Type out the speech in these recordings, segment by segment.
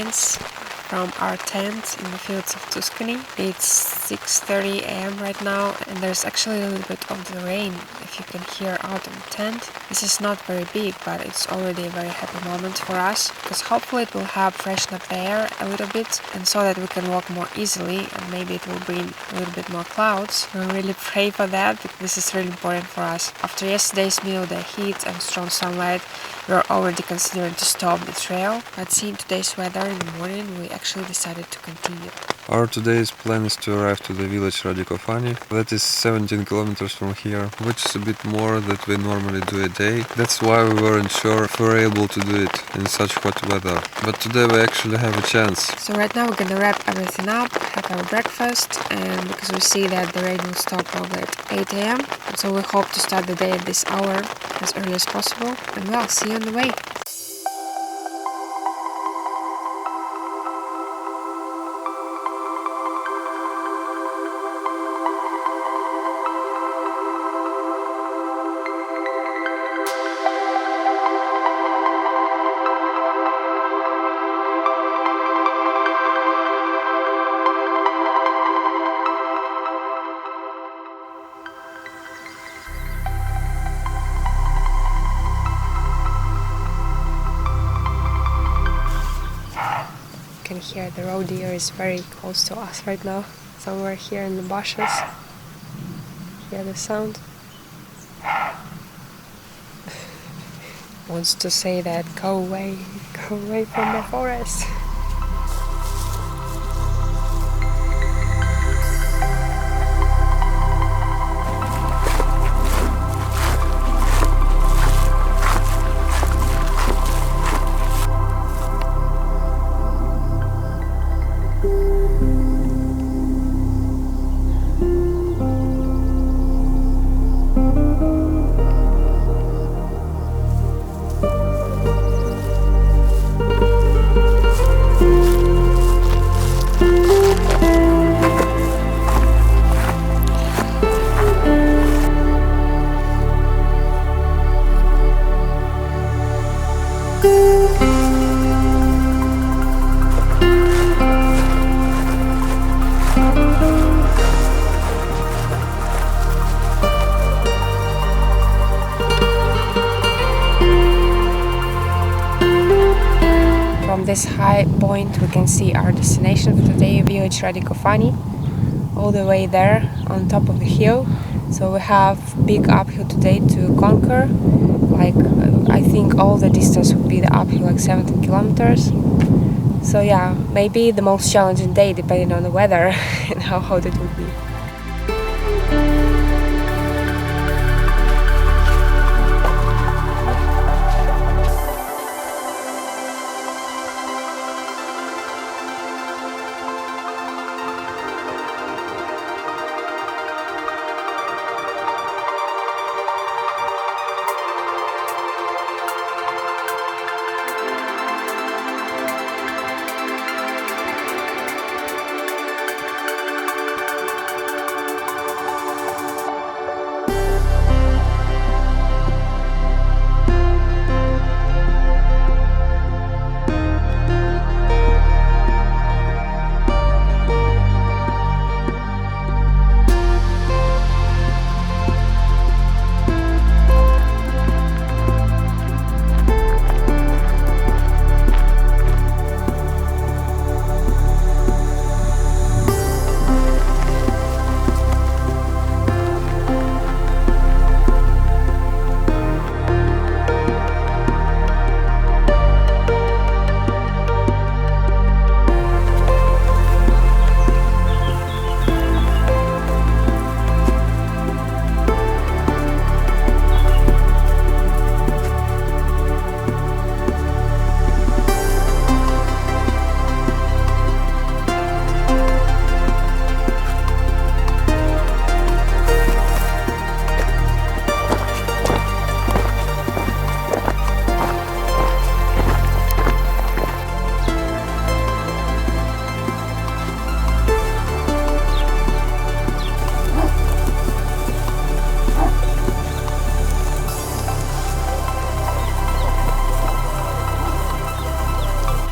distance from our tent in the fields of Tuscany. It's 6:30 a.m. right now, and there's actually a little bit of the rain, if you can hear out of the tent. This is not very big, but it's already a very happy moment for us, because hopefully it will help freshen up the air a little bit, and so that we can walk more easily, and maybe it will bring a little bit more clouds. We really pray for that, because this is really important for us. After yesterday's meal, the heat and strong sunlight, we are already considering to stop the trail, but seeing today's weather in the morning, we actually decided to continue. Our today's plan is to arrive to the village Radikofani. That is 17 kilometers from here, which is a bit more than we normally do a day. That's why we weren't sure if we were able to do it in such hot weather. But today we actually have a chance. So right now we're gonna wrap everything up, have our breakfast, and because we see that the rain will stop probably at 8 a.m. So we hope to start the day at this hour as early as possible, and we'll see you on the way. You can hear the road deer is very close to us right now, somewhere here in the bushes. Hear the sound. Wants to say that go away from the forest. From this high point we can see our destination for today, village Radikofani, all the way there on top of the hill. So we have big uphill today to conquer. I think all the distance would be the uphill, like 17 kilometers. So yeah, maybe the most challenging day depending on the weather and how hot it will be.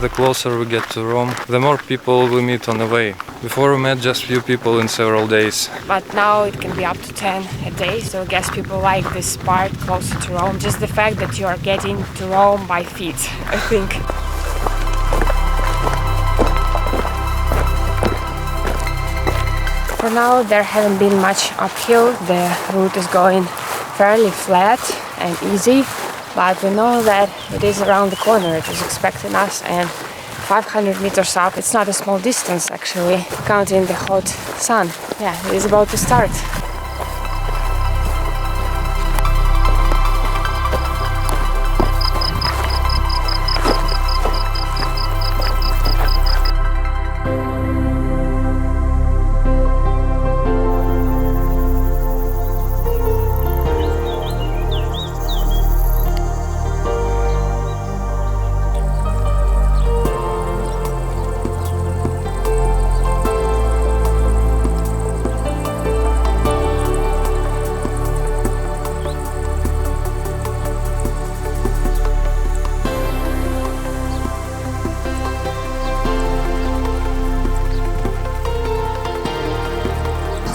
The closer we get to Rome, the more people we meet on the way. Before we met just few people in several days. But now it can be up to 10 a day, so I guess people like this part closer to Rome. Just the fact that you are getting to Rome by feet, I think. For now, there haven't been much uphill. The route is going fairly flat and easy, but we know that it is around the corner. It is expecting us, and 500 meters up, it's not a small distance actually, counting the hot sun. Yeah, it is about to start.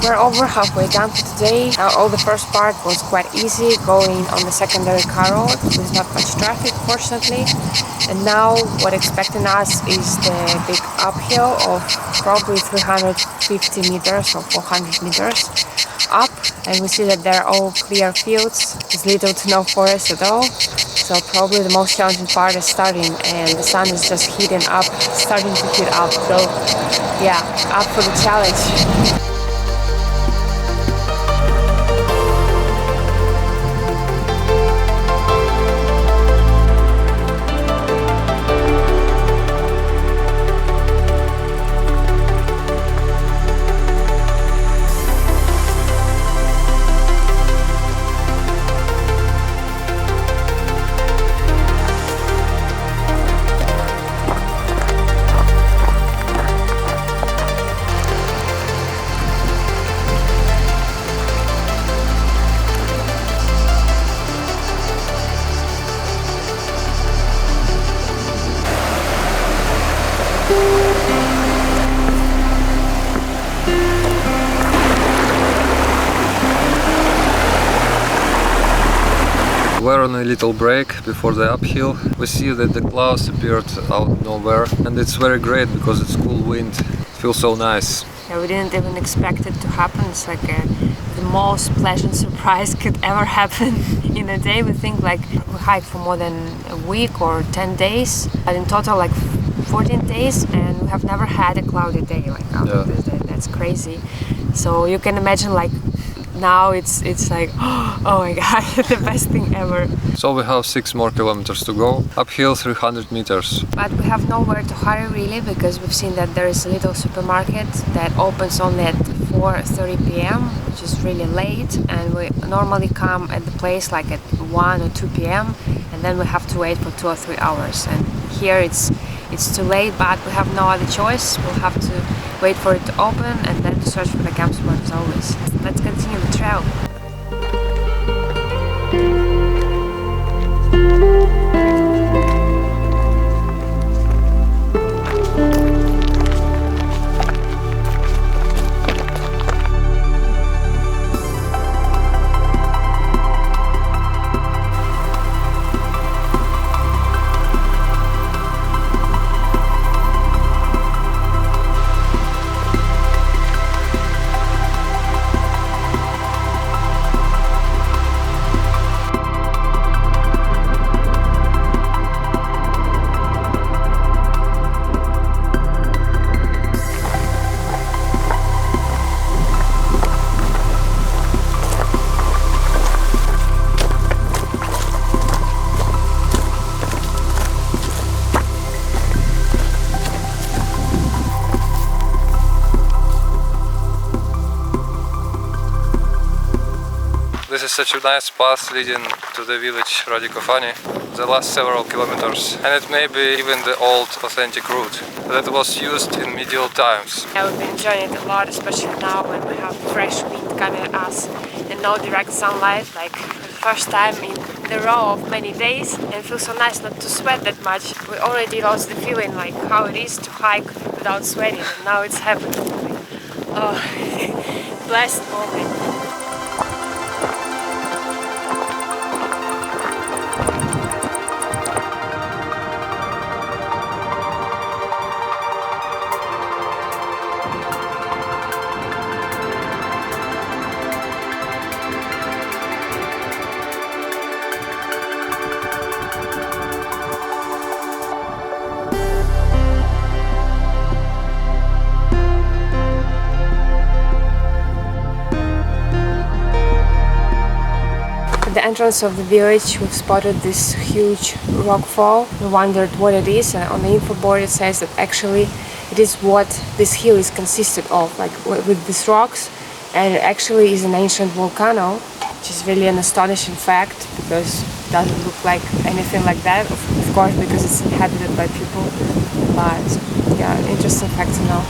We're over halfway done for today. All the first part was quite easy, going on the secondary car road with not much traffic, fortunately. And now what expecting us is the big uphill of probably 350 meters or 400 meters up. And we see that they're all clear fields, with little to no forest at all. So probably the most challenging part is starting, and the sun is just heating up, starting to heat up. So yeah, up for the challenge. We're on a little break before the uphill. We see that the clouds appeared out of nowhere, and it's very great because it's cool wind. It feels so nice. Yeah, we didn't even expect it to happen. It's like the most pleasant surprise could ever happen in a day. We think like we hiked for more than a week or 10 days, but in total like 14 days, and we have never had a cloudy day like out of this day. That's crazy. So you can imagine like now it's like, oh my god, the best thing ever. So we have 6 more kilometers to go, uphill 300 meters. But we have nowhere to hurry really, because we've seen that there is a little supermarket that opens only at 4:30 p.m, which is really late, and we normally come at the place like at 1 or 2 p.m, and then we have to wait for 2 or 3 hours. And here it's too late, but we have no other choice. We'll have to wait for it to open and then to search for the camp spot as always. Let's continue the trail. This is such a nice path leading to the village Radicofani, the last several kilometers, and it may be even the old authentic route that was used in medieval times. Yeah, we've been enjoying it a lot, especially now when we have fresh wind coming at us and no direct sunlight. Like the first time in the row of many days, and it feels so nice not to sweat that much. We already lost the feeling like how it is to hike without sweating, and now it's happening. Oh, blessed moment. At the entrance of the village, we've spotted this huge rock fall. We wondered what it is, and on the info board it says that actually it is what this hill is consisted of, like with these rocks, and it actually is an ancient volcano, which is really an astonishing fact because it doesn't look like anything like that, of course, because it's inhabited by people, but yeah, an interesting fact to know.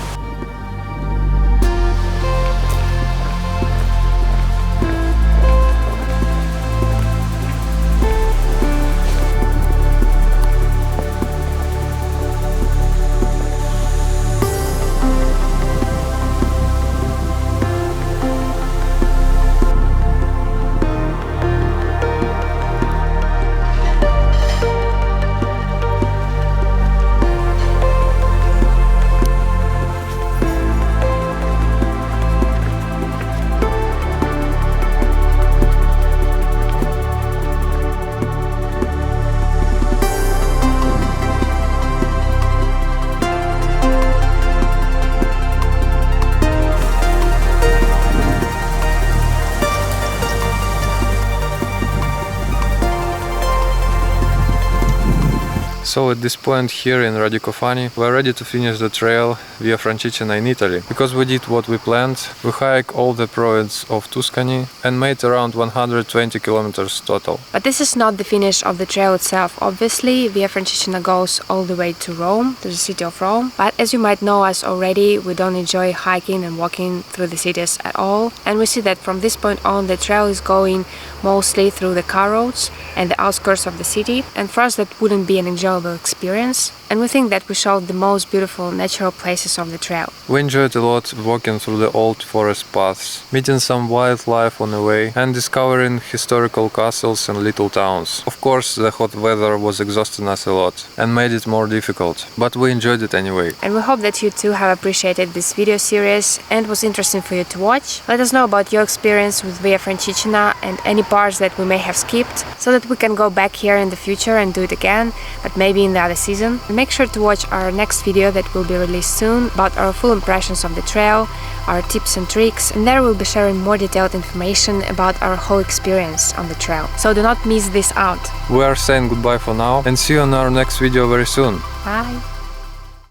So at this point here in Radicofani, we're ready to finish the trail via Francigena in Italy. Because we did what we planned, we hiked all the province of Tuscany and made around 120 kilometers total. But this is not the finish of the trail itself. Obviously, Via Francigena goes all the way to Rome, to the city of Rome. But as you might know us already, we don't enjoy hiking and walking through the cities at all. And we see that from this point on, the trail is going mostly through the car roads and the outskirts of the city. And for us, that wouldn't be an enjoyable experience. And we think that we showed the most beautiful natural places of the trail. We enjoyed a lot walking through the old forest paths, meeting some wildlife on the way and discovering historical castles and little towns. Of course, the hot weather was exhausting us a lot and made it more difficult, but we enjoyed it anyway. And we hope that you too have appreciated this video series and was interesting for you to watch. Let us know about your experience with Via Francigena and any parts that we may have skipped, so that we can go back here in the future and do it again, but maybe in the other season. And make sure to watch our next video that will be released soon about our full impressions of the trail, our tips and tricks, and there we'll be sharing more detailed information about our whole experience on the trail. So do not miss this out. We are saying goodbye for now and see you on our next video very soon. Bye!